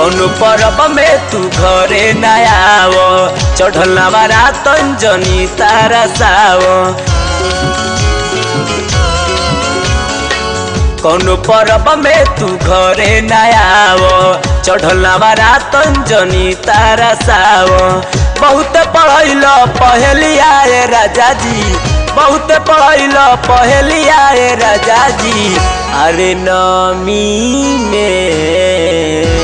कौनो परब में तू घरे न आवो, चढ़ल नवरात जनी तरसावो। कौनो परब में तू घरे न आवो, चढ़ल नवरात जनी तरसावो। बहुत पढ़ैल पहलिया राजा जी, बहुत पढ़ैल पहलिया राजा जी। अरे नमी में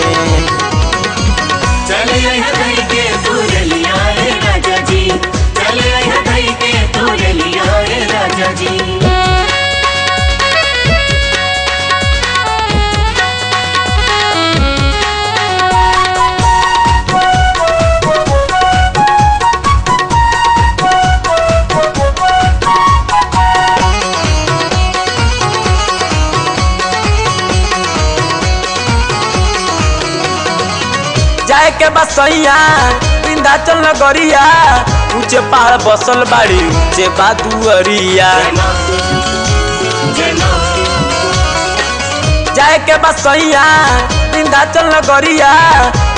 चले धई के तुरलिया रे राजा जी, चले धई के तुरलिया रे राजा जी। जाए के बसैया विंध्याचल नगरिया, ऊंचे पहाड़ बसल बाड़ी ऊंचे बादुअरिया। जाए के बसैया विंध्याचल नगरिया,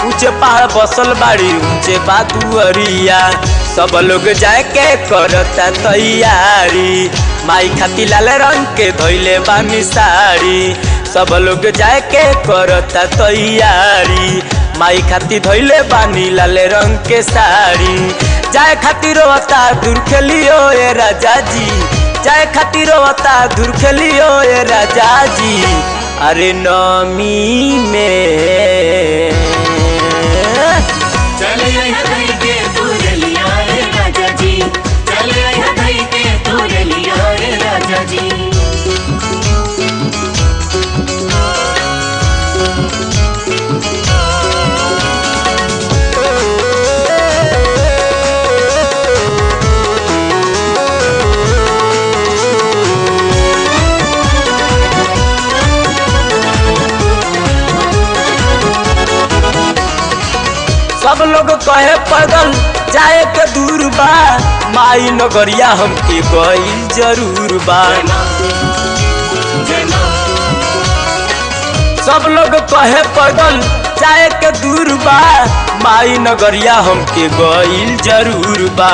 ऊंचे पहाड़ बसल बाड़ी ऊंचे बादुअरिया। सब लोग जाए के करता तैयारी, माई खाती लाल रंग के धोइले बानी साड़ी। सब लोग जाए के करता तैयारी, माई खाती धोइले बानी लाल रंग के साड़ी। जाए खातिर रोता दूर खेलियो ए राजा जी, जाए खातिर रोता दूर खेलियो ए राजा जी। अरे नमी में चले धई के तुरलिया रे राजा जी, चले धई के तुरलिया रे राजा जी। सब लोग कहे पैदल जाए के दूर बा, माई नगरिया हमके गइल जरूर बा। सब लोग कहे पैदल जाए के दूर बा, माई नगरिया हमके गइल जरूर बा।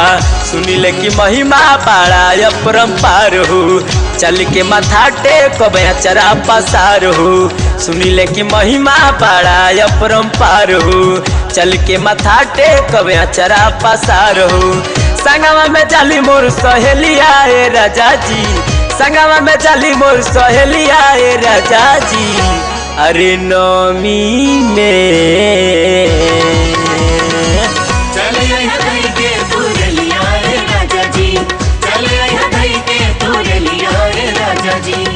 सुनिले कि महिमा बड़ा अपरंपार हो, चल के माथा टेक बेचरा पसार हो। सुनिले कि महिमा बड़ा अपरंपार हो, चल के माथा टेक बेचरा पसार हो। संगवा में जाली मोर सहेलिया ए राजा जी, संगवा में जाली मोर सहेलिया ए राजा जी। अरे नमी में चले धई के तुरलिया रे राजा जी, चले धई के तुरलिया रे राजा जी।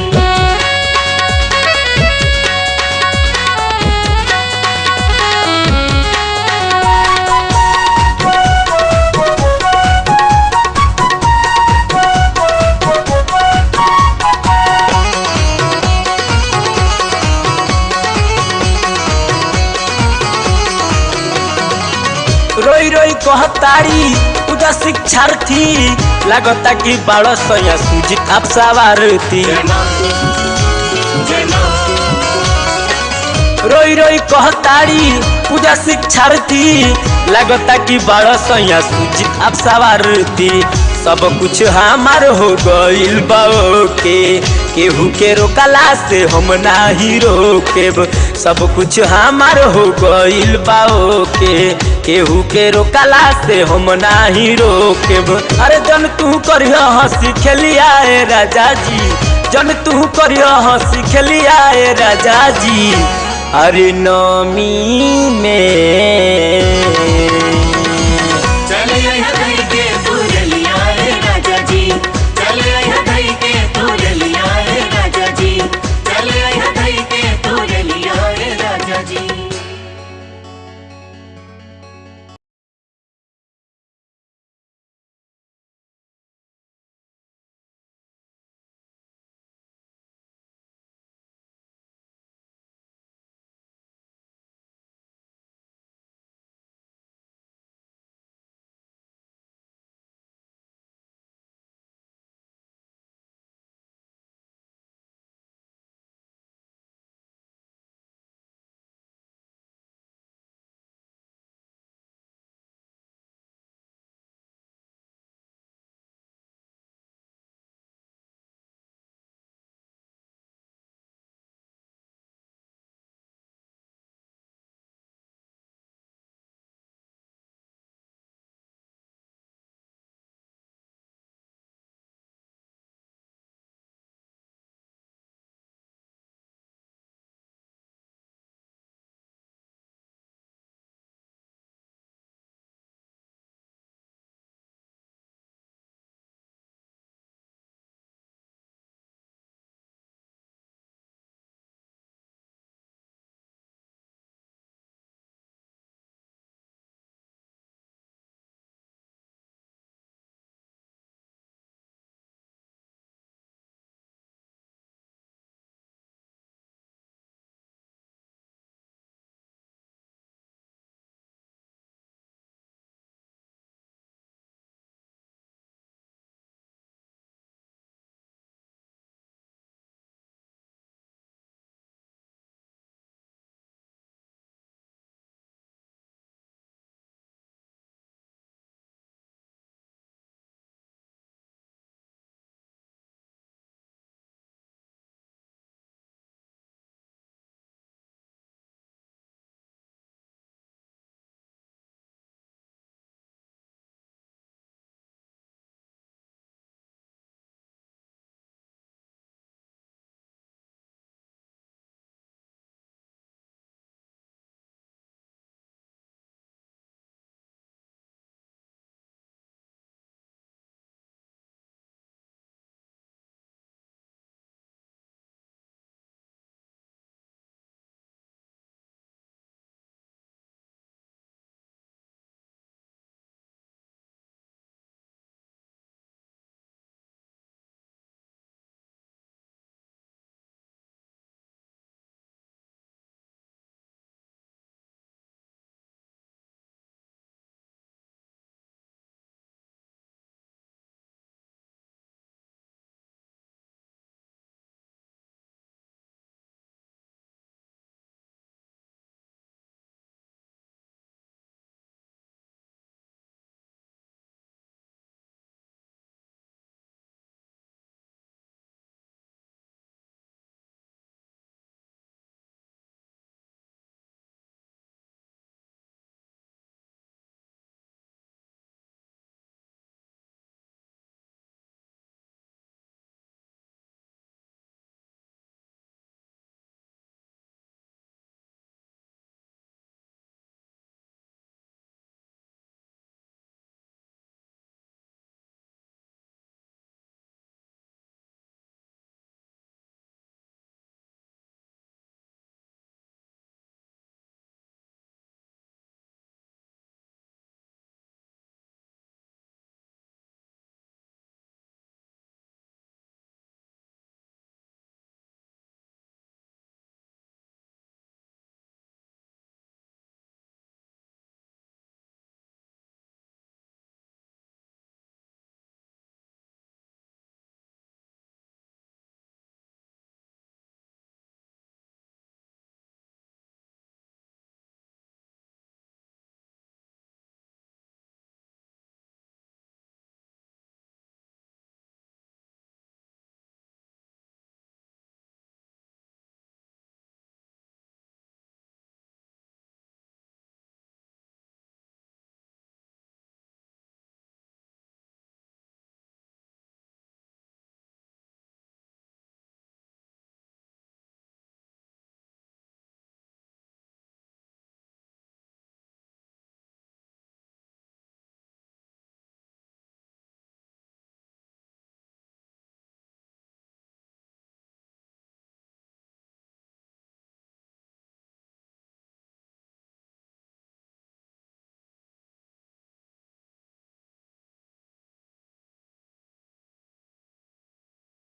रोई रोई कहतारी पूजा शिक्षार्थी, लागता कि बड़ सैया सुजित आप सवारती। रोई रोई कहतारी पूजा शिक्षार्थी, लागता कि बड़ सैया सुजित आप सवारती। सब कुछ हमार हो गइल बाओ के, केहू के रोकला से हम नाही रोकेब। सब कुछ हमार हो गइल बाओ के, केहू के रोकला से हम नाही रोकेब। अरे जन तू करिया हंसी खेलिया ए राजा जी, जन तू करिया हंसी खेलिया ए राजा जी। अरे नमी में